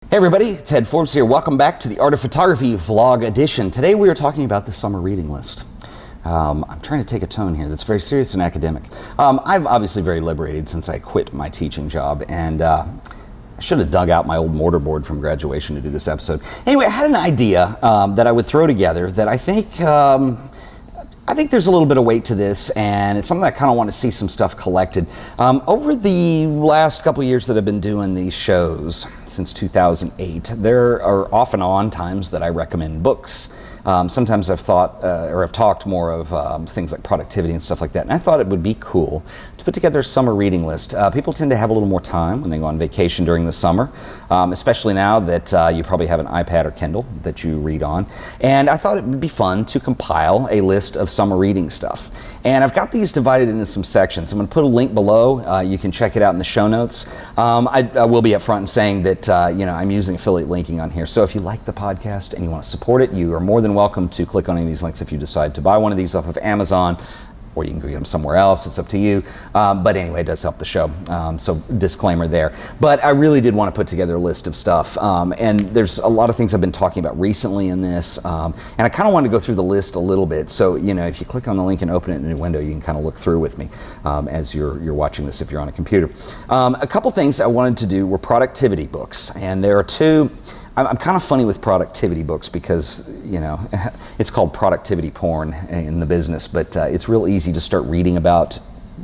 Hey everybody, it's Ed Forbes here. Welcome back to the Art of Photography Vlog Edition. Today we are talking about the summer reading list. I'm trying to take a tone here that's very serious and academic. I'm obviously very liberated since I quit my teaching job, and I should have dug out my old mortarboard from graduation to do this episode. Anyway, I had an idea that I would throw together that I think there's a little bit of weight to this, and it's something I kind of want to see some stuff collected. Over the last couple of years that I've been doing these shows, since 2008, there are off and on times that I recommend books. Sometimes I've thought, or I've talked more of things like productivity and stuff like that, and I thought it would be cool to put together a summer reading list. People tend to have a little more time when they go on vacation during the summer, especially now that you probably have an iPad or Kindle that you read on, and I thought it would be fun to compile a list of summer reading stuff. And I've got these divided into some sections. I'm going to put a link below. You can check it out in the show notes. I will be upfront in saying that I'm using affiliate linking on here, so if you like the podcast and you want to support it, you are more than welcome to click on any of these links if you decide to buy one of these off of Amazon, or you can go get them somewhere else. It's up to you. But anyway, it does help the show. So disclaimer there. But I really did want to put together a list of stuff. And there's a lot of things I've been talking about recently in this. And I kind of wanted to go through the list a little bit. So, if you click on the link and open it in a window, you can kind of look through with me as you're watching this if you're on a computer. A couple things I wanted to do were productivity books. And there are two. I'm kind of funny with productivity books because, it's called productivity porn in the business, but it's real easy to start reading about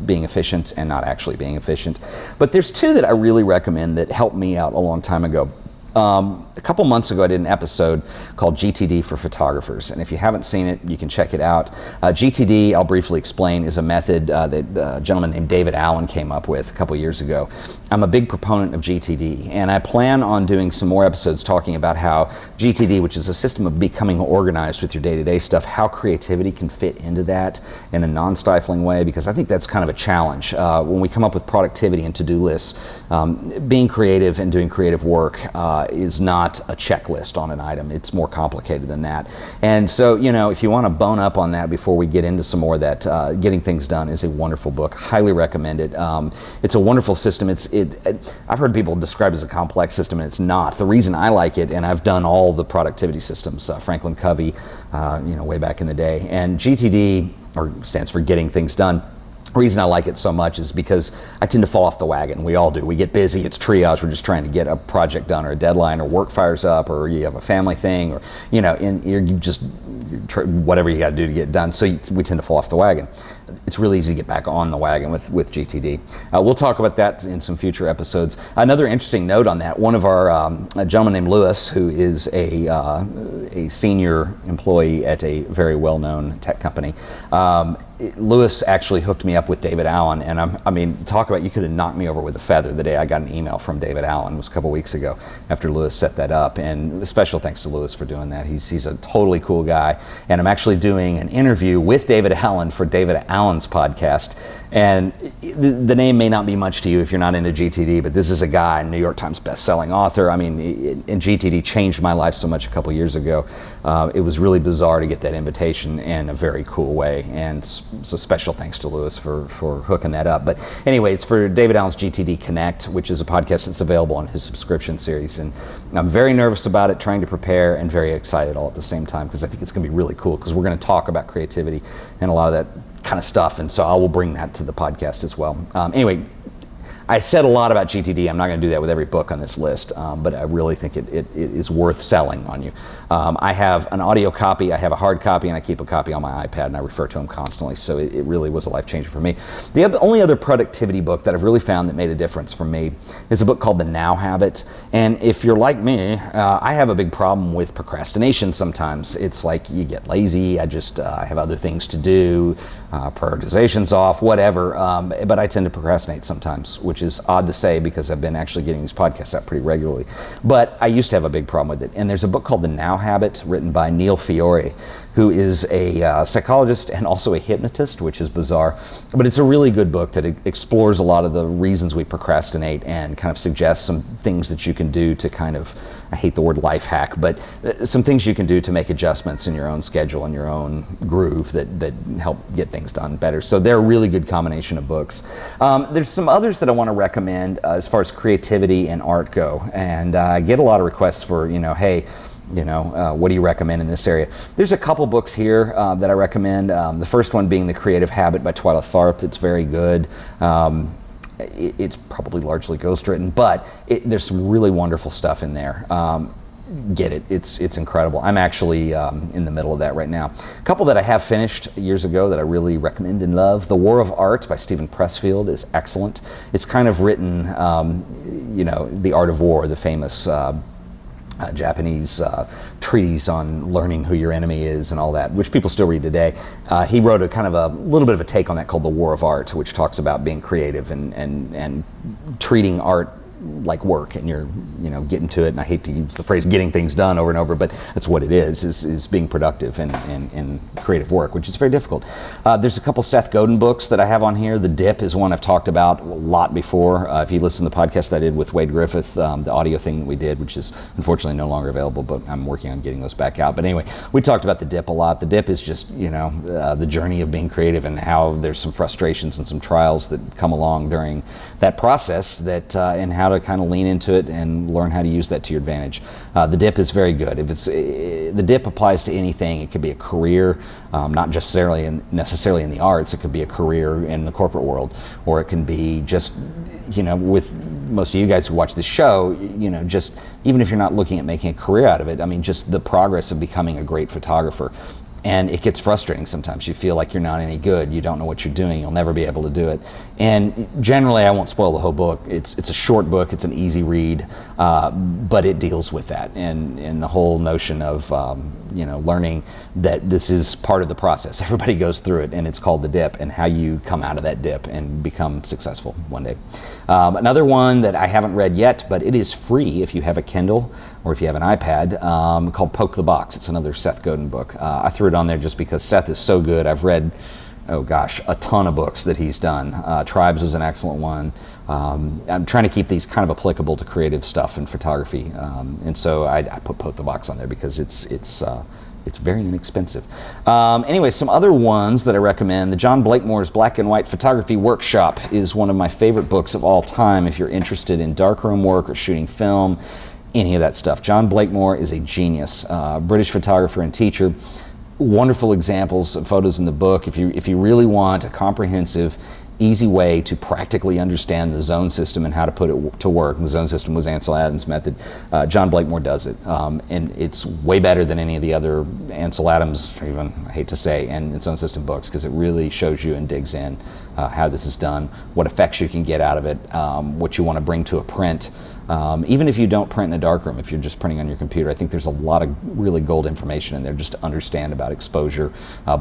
being efficient and not actually being efficient. But there's two that I really recommend that helped me out a long time ago. A couple months ago, I did an episode called GTD for Photographers, and if you haven't seen it, you can check it out. GTD, I'll briefly explain, is a method that a gentleman named David Allen came up with a couple years ago. I'm a big proponent of GTD, and I plan on doing some more episodes talking about how GTD, which is a system of becoming organized with your day-to-day stuff, how creativity can fit into that in a non-stifling way, because I think that's kind of a challenge. When we come up with productivity and to-do lists, being creative and doing creative work is not a checklist on an item. It's more complicated than that. And so, if you want to bone up on that before we get into some more of that, Getting Things Done is a wonderful book. Highly recommend it. It's a wonderful system. I've heard people describe it as a complex system, and it's not. The reason I like it, and I've done all the productivity systems, Franklin Covey, way back in the day, and GTD, or stands for Getting Things Done. The reason I like it so much is because I tend to fall off the wagon. We all do. We get busy. It's triage. We're just trying to get a project done or a deadline, or work fires up, or you have a family thing, or whatever you got to do to get done. So we tend to fall off the wagon. It's really easy to get back on the wagon with GTD. We'll talk about that in some future episodes. Another interesting note on that: one of our a gentleman named Lewis, who is a senior employee at a very well-known tech company. Lewis actually hooked me up with David Allen, and talk about, you could have knocked me over with a feather the day I got an email from David Allen. It was a couple weeks ago after Lewis set that up, and special thanks to Lewis for doing that. He's a totally cool guy, and I'm actually doing an interview with David Allen for David Allen's podcast. And the name may not be much to you if you're not into GTD, but this is a guy, New York Times best-selling author. And GTD changed my life so much a couple years ago. It was really bizarre to get that invitation in a very cool way, and so special thanks to Lewis for hooking that up. But anyway, it's for David Allen's GTD Connect, which is a podcast that's available on his subscription series. And I'm very nervous about it, trying to prepare, and very excited all at the same time, because I think it's going to be really cool, because we're going to talk about creativity and a lot of that kind of stuff, and so I will bring that to the podcast as well. Anyway, I said a lot about GTD. I'm not going to do that with every book on this list, but I really think it is worth selling on you. I have an audio copy, I have a hard copy, and I keep a copy on my iPad, and I refer to them constantly, so it really was a life changer for me. The only other productivity book that I've really found that made a difference for me is a book called The Now Habit. And if you're like me, I have a big problem with procrastination sometimes. It's like you get lazy, I have other things to do, prioritization's off, whatever, but I tend to procrastinate sometimes, which is odd to say because I've been actually getting these podcasts out pretty regularly. But I used to have a big problem with it. And there's a book called The Now Habit, written by Neil Fiore, who is a psychologist and also a hypnotist, which is bizarre. But it's a really good book that explores a lot of the reasons we procrastinate and kind of suggests some things that you can do to kind of, I hate the word life hack, but some things you can do to make adjustments in your own schedule and your own groove that help get things done better. So they're a really good combination of books. There's some others that I want want to recommend as far as creativity and art go, and I get a lot of requests for, hey, what do you recommend in this area? There's a couple books here that I recommend. The first one being The Creative Habit by Twyla Tharp. It's very good. It's probably largely ghostwritten, but there's some really wonderful stuff in there. Get it. It's incredible. I'm actually in the middle of that right now. A couple that I have finished years ago that I really recommend and love. The War of Art by Stephen Pressfield is excellent. It's kind of written, The Art of War, the famous Japanese treatise on learning who your enemy is and all that, which people still read today. He wrote a kind of a little bit of a take on that called The War of Art, which talks about being creative and treating art like work, and you're getting to it, and I hate to use the phrase getting things done over and over, but that's what it is being productive in creative work, which is very difficult. There's a couple Seth Godin books that I have on here. The Dip is one I've talked about a lot before. If you listen to the podcast I did with Wade Griffith, the audio thing that we did, which is unfortunately no longer available, but I'm working on getting those back out. But anyway, we talked about the Dip a lot. The Dip is just the journey of being creative, and how there's some frustrations and some trials that come along during that process, that and how to kind of lean into it and learn how to use that to your advantage. The Dip is very good. If the Dip applies to anything. It could be a career, not necessarily in the arts. It could be a career in the corporate world, or it can be just with most of you guys who watch this show, just even if you're not looking at making a career out of it, I mean, just the progress of becoming a great photographer. And it gets frustrating sometimes. You feel like you're not any good. You don't know what you're doing. You'll never be able to do it. And generally, I won't spoil the whole book. It's a short book. It's an easy read, but it deals with that and the whole notion of learning that this is part of the process. Everybody goes through it, and it's called the dip, and how you come out of that dip and become successful one day. Another one that I haven't read yet, but it is free if you have a Kindle or if you have an iPad, called Poke the Box. It's another Seth Godin book. I threw it on there just because Seth is so good. I've read, a ton of books that he's done. Tribes was an excellent one. I'm trying to keep these kind of applicable to creative stuff in photography, and so I put Poke the Box on there because it's very inexpensive. Anyway, some other ones that I recommend. The John Blakemore's Black and White Photography Workshop is one of my favorite books of all time if you're interested in darkroom work or shooting film, any of that stuff. John Blakemore is a genius, British photographer and teacher. Wonderful examples of photos in the book. If you really want a comprehensive, easy way to practically understand the zone system and how to put it to work, and the zone system was Ansel Adams' method, John Blakemore does it. And it's way better than any of the other Ansel Adams, even I hate to say, and zone system books, because it really shows you and digs in how this is done, what effects you can get out of it, what you want to bring to a print. Even if you don't print in a darkroom, if you're just printing on your computer, I think there's a lot of really gold information in there just to understand about exposure,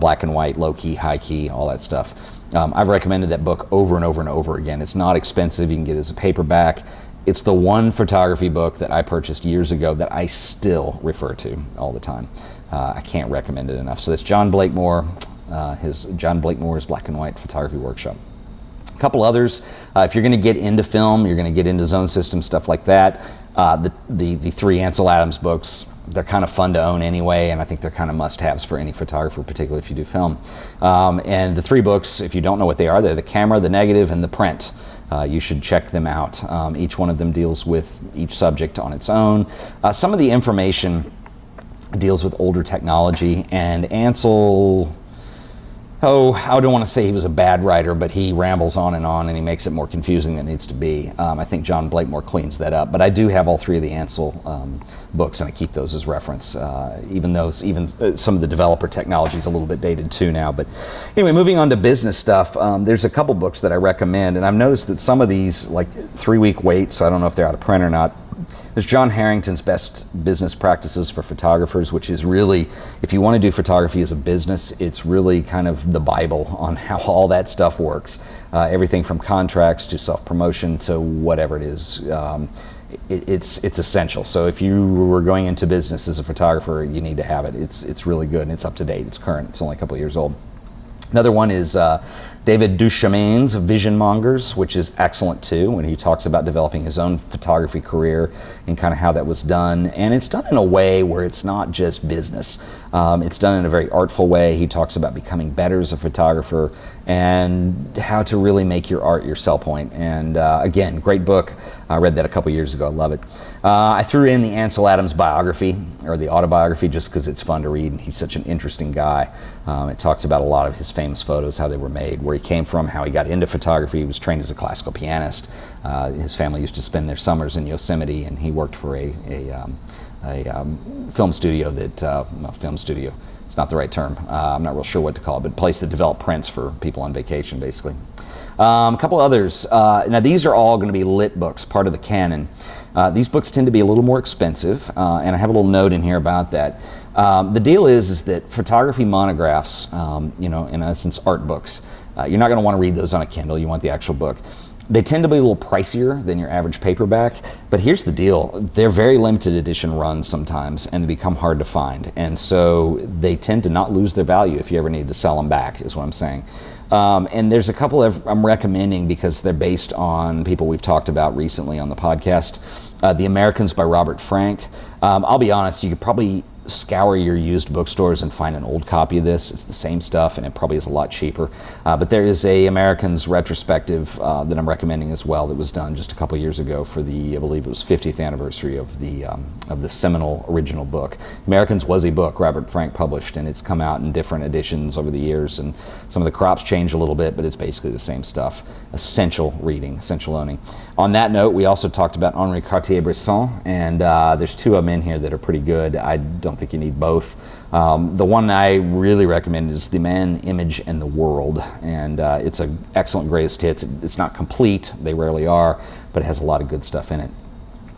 black and white, low key, high key, all that stuff. I've recommended that book over and over and over again. It's not expensive. You can get it as a paperback. It's the one photography book that I purchased years ago that I still refer to all the time. I can't recommend it enough. So that's John Blakemore, his John Blakemore's Black and White Photography Workshop. A couple others, if you're going to get into film, you're going to get into zone system, stuff like that. The three Ansel Adams books, they're kind of fun to own anyway, and I think they're kind of must-haves for any photographer, particularly if you do film. And the three books, if you don't know what they are, they're the camera, the negative, and the print. You should check them out. Each one of them deals with each subject on its own. Some of the information deals with older technology, and Ansel... I don't want to say he was a bad writer, but he rambles on and he makes it more confusing than it needs to be. I think John Blakemore cleans that up, but I do have all three of the Ansel books, and I keep those as reference, even some of the developer technology is a little bit dated too now. But anyway, moving on to business stuff, there's a couple books that I recommend, and I've noticed that some of these, like 3-week waits, I don't know if they're out of print or not. There's John Harrington's Best Business Practices for Photographers, which is really, if you want to do photography as a business, it's really kind of the Bible on how all that stuff works. Everything from contracts to self-promotion to whatever it is. It's essential. So if you were going into business as a photographer, you need to have it. It's really good, and it's up to date. It's current. It's only a couple of years old. Another one is David Duchesne's Vision Mongers, which is excellent too, when he talks about developing his own photography career and kind of how that was done. And it's done in a way where it's not just business. It's done in a very artful way. He talks about becoming better as a photographer and how to really make your art your sell point. And again, great book. I read that a couple years ago. I love it. I threw in the Ansel Adams biography, or the autobiography, just because it's fun to read. He's such an interesting guy. It talks about a lot of his famous photos, how they were made, where he came from, how he got into photography. He was trained as a classical pianist. His family used to spend their summers in Yosemite, and he worked for a film studio that, well, film studio, it's not the right term. I'm not real sure what to call it, but a place that developed prints for people on vacation, basically. A couple others. Now, these are all going to be lit books, part of the canon. These books tend to be a little more expensive, and I have a little note in here about that. The deal is that photography monographs, you know, in essence, art books, you're not going to want to read those on a Kindle. You want the actual book. They tend to be a little pricier than your average paperback, but here's the deal. They're very limited edition runs sometimes, and they become hard to find. And so they tend to not lose their value if you ever need to sell them back, is what I'm saying. And there's a couple I'm recommending because they're based on people we've talked about recently on the podcast. The Americans by Robert Frank. I'll be honest, you could probably scour your used bookstores and find an old copy of this. It's the same stuff, and it probably is a lot cheaper. But there is a Americans retrospective that I'm recommending as well that was done just a couple years ago for the, I believe it was 50th anniversary of the seminal original book. Americans was a book Robert Frank published, and it's come out in different editions over the years, and some of the crops change a little bit, but it's basically the same stuff. Essential reading, essential owning. On that note, we also talked about Ornery Cartier-Bresson, and there's two of them in here that are pretty good. I don't think you need both. The one I really recommend is The Man, Image, and the World, and it's an excellent greatest hits. It's not complete, they rarely are, but it has a lot of good stuff in it.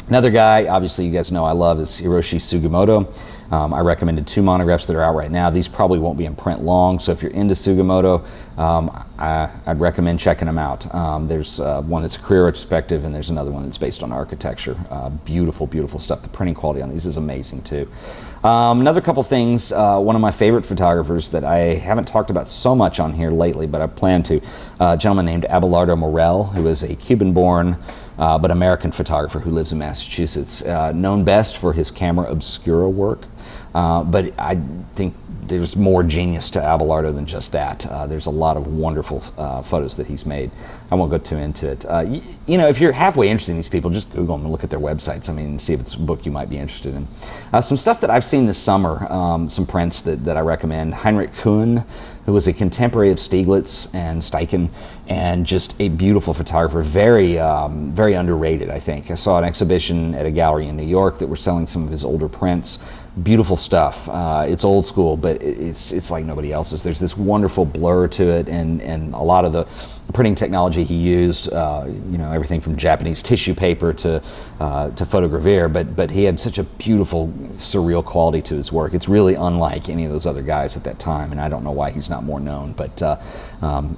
Another guy, obviously you guys know I love, is Hiro She Sugimoto. I recommended two monographs that are out right now. These probably won't be in print long, so if you're into Sugimoto, I'd recommend checking them out. There's one that's a career retrospective, and there's another one that's based on architecture. Beautiful, beautiful stuff. The printing quality on these is amazing too. Another couple things, one of my favorite photographers that I haven't talked about so much on here lately, but I plan to, a gentleman named Abelardo Morell, who is a Cuban-born but American photographer who lives in Massachusetts, known best for his camera obscura work, but I think there's more genius to Abelardo than just that. There's a lot of wonderful photos that he's made. I won't go too into it. You know, if you're halfway interested in these people, just Google them and look at their websites. I mean, see if it's a book you might be interested in. Some stuff that I've seen this summer, some prints that I recommend. Heinrich Kuhn, who was a contemporary of Stieglitz and Steichen, and just a beautiful photographer, very underrated, I think. I saw an exhibition at a gallery in New York that were selling some of his older prints. Beautiful stuff. It's old school, but it's like nobody else's. There's this wonderful blur to it, and a lot of the printing technology he used, you know, everything from Japanese tissue paper to photogravure, but he had such a beautiful, surreal quality to his work. It's really unlike any of those other guys at that time, and I don't know why he's not more known, but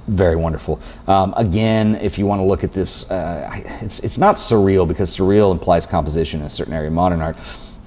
very wonderful. Again, if you want to look at this, it's not surreal, because surreal implies composition in a certain area of modern art.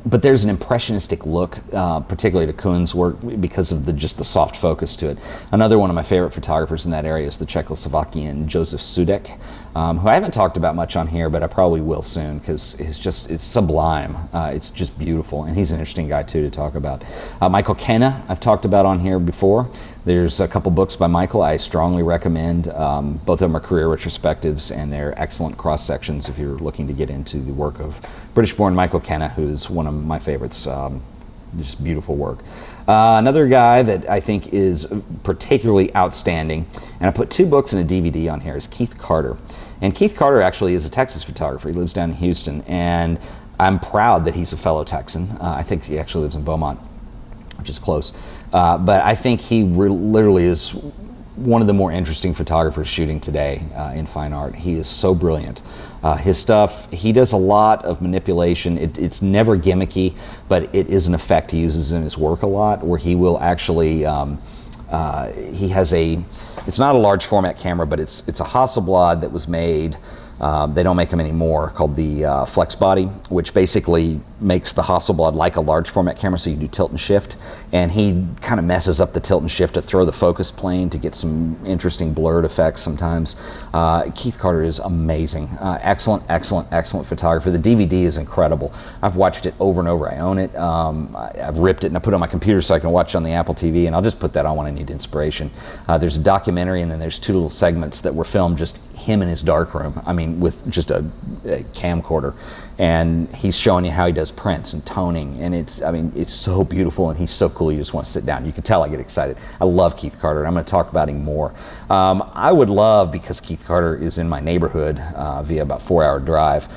But there's an impressionistic look, particularly to Kuhn's work, because of just the soft focus to it. Another one of my favorite photographers in that area is the Czechoslovakian Josef Sudek, who I haven't talked about much on here, but I probably will soon, because it's sublime. It's just beautiful, and he's an interesting guy too to talk about. Michael Kenna, I've talked about on here before. There's a couple books by Michael I strongly recommend. Both of them are career retrospectives, and they're excellent cross sections if you're looking to get into the work of British-born Michael Kenna, who's one of my favorites. Just beautiful work. Another guy that I think is particularly outstanding, and I put two books and a DVD on here, is Keith Carter. And Keith Carter actually is a Texas photographer. He lives down in Houston, and I'm proud that he's a fellow Texan. I think he actually lives in Beaumont, which is close. But I think he literally is one of the more interesting photographers shooting today in fine art. He is so brilliant. His stuff, he does a lot of manipulation. It's never gimmicky, but it is an effect he uses in his work a lot, where he will actually, he has it's not a large format camera, but it's a Hasselblad that was made They don't make them anymore, called the Flex Body, which basically makes the Hasselblad like a large format camera, so you do tilt and shift. And he kind of messes up the tilt and shift to throw the focus plane to get some interesting blurred effects sometimes. Keith Carter is amazing. Excellent, excellent, excellent photographer. The DVD is incredible. I've watched it over and over. I own it. I've ripped it and I put it on my computer so I can watch it on the Apple TV, and I'll just put that on when I need inspiration. There's a documentary, and then there's 2 little segments that were filmed just him in his darkroom. I mean, with just a camcorder, and he's showing you how he does prints and toning, and it's so beautiful, and he's so cool. You just want to sit down. You can tell I get excited. I love Keith Carter, and I'm going to talk about him more. I would love, because Keith Carter is in my neighborhood via about 4-hour drive.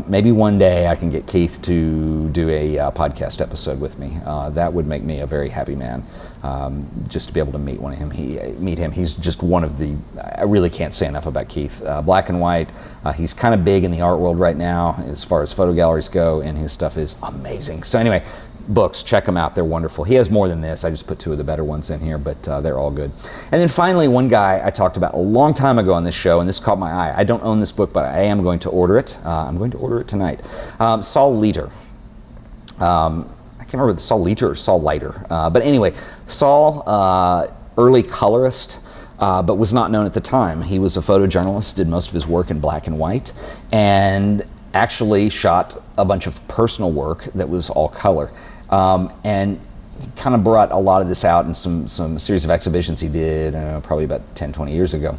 Maybe one day I can get Keith to do a podcast episode with me. That would make me a very happy man, just to be able to meet him. He's just one of the, I really can't say enough about Keith. Black and white, he's kind of big in the art world right now as far as photo galleries go, and his stuff is amazing. So anyway, books, check them out. They're wonderful. He has more than this. I just put 2 of the better ones in here, but they're all good. And then finally, one guy I talked about a long time ago on this show, and this caught my eye. I don't own this book, but I am going to order it. I'm going to order it tonight. Saul Leiter. I can't remember if it's Saul Leiter or Saul Leiter. But anyway, Saul, early colorist, but was not known at the time. He was a photojournalist, did most of his work in black and white, and actually shot a bunch of personal work that was all color. And he kind of brought a lot of this out in some series of exhibitions he did probably about 10, 20 years ago.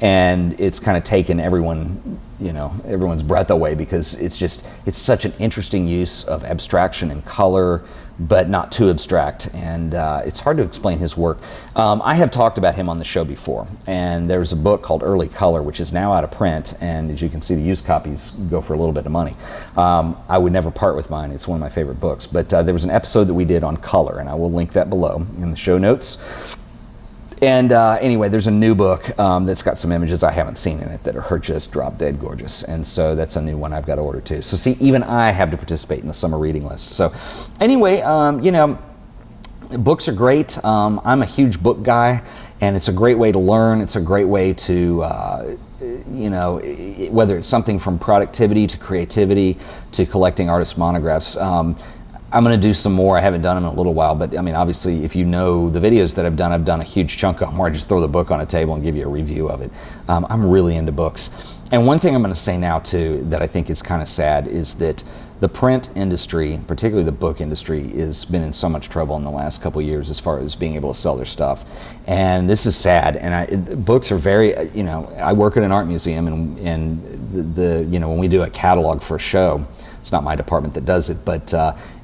And it's kind of taken everyone's breath away, because it's such an interesting use of abstraction and color, but not too abstract. And it's hard to explain his work. I have talked about him on the show before, and there's a book called Early Color, which is now out of print, and as you can see, the used copies go for a little bit of money. I would never part with mine. It's one of my favorite books. But there was an episode that we did on color, and I will link that below in the show notes. And anyway, there's a new book that's got some images I haven't seen in it that are just drop dead gorgeous. And so that's a new one I've got to order too. So see, even I have to participate in the summer reading list. So anyway, books are great. I'm a huge book guy, and it's a great way to learn. It's a great way to, whether it's something from productivity to creativity to collecting artist monographs. I'm going to do some more. I haven't done them in a little while, but I mean, obviously, if you know the videos that I've done a huge chunk of them where I just throw the book on a table and give you a review of it. I'm really into books. And one thing I'm going to say now, too, that I think is kind of sad is that the print industry, particularly the book industry, has been in so much trouble in the last couple of years as far as being able to sell their stuff. And this is sad. And books are very, I work at an art museum, and when we do a catalog for a show, it's not my department that does it, but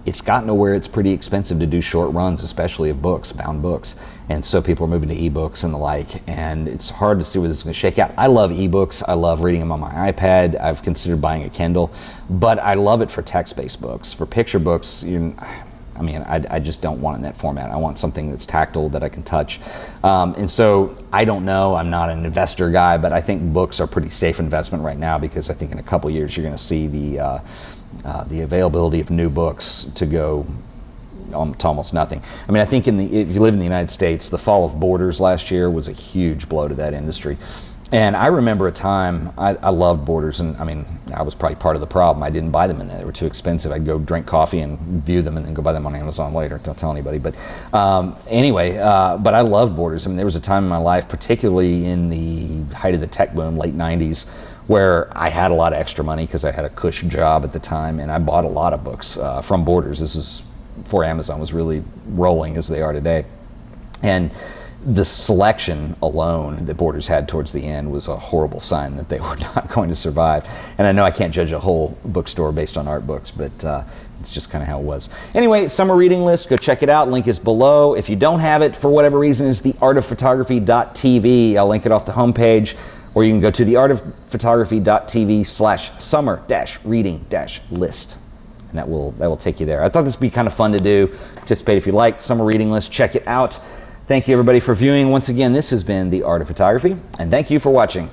it's gotten to where it's pretty expensive to do short runs, especially of books, bound books. And so people are moving to ebooks and the like, and it's hard to see where this is going to shake out. I love ebooks. I love reading them on my iPad. I've considered buying a Kindle, but I love it for text-based books. For picture books, I just don't want it in that format. I want something that's tactile, that I can touch. And so I don't know, I'm not an investor guy, but I think books are pretty safe investment right now, because I think in a couple of years you're going to see the availability of new books to go to almost nothing. I mean, I think if you live in the United States, the fall of Borders last year was a huge blow to that industry. And I remember a time, I loved Borders, and I mean, I was probably part of the problem. I didn't buy them in there. They were too expensive. I'd go drink coffee and view them and then go buy them on Amazon later. Don't tell anybody. But anyway, but I loved Borders. I mean, there was a time in my life, particularly in the height of the tech boom, late 90s, where I had a lot of extra money because I had a cush job at the time, and I bought a lot of books from Borders. This is before Amazon was really rolling as they are today. And the selection alone that Borders had towards the end was a horrible sign that they were not going to survive. And I know I can't judge a whole bookstore based on art books, but it's just kind of how it was. Anyway, summer reading list, go check it out. Link is below. If you don't have it, for whatever reason, it's theartofphotography.tv. I'll link it off the homepage, or you can go to theartofphotography.tv/summer-reading-list. And that will take you there. I thought this would be kind of fun to do. Participate if you like. Summer reading list, check it out. Thank you everybody for viewing. Once again, this has been The Art of Photography, and thank you for watching.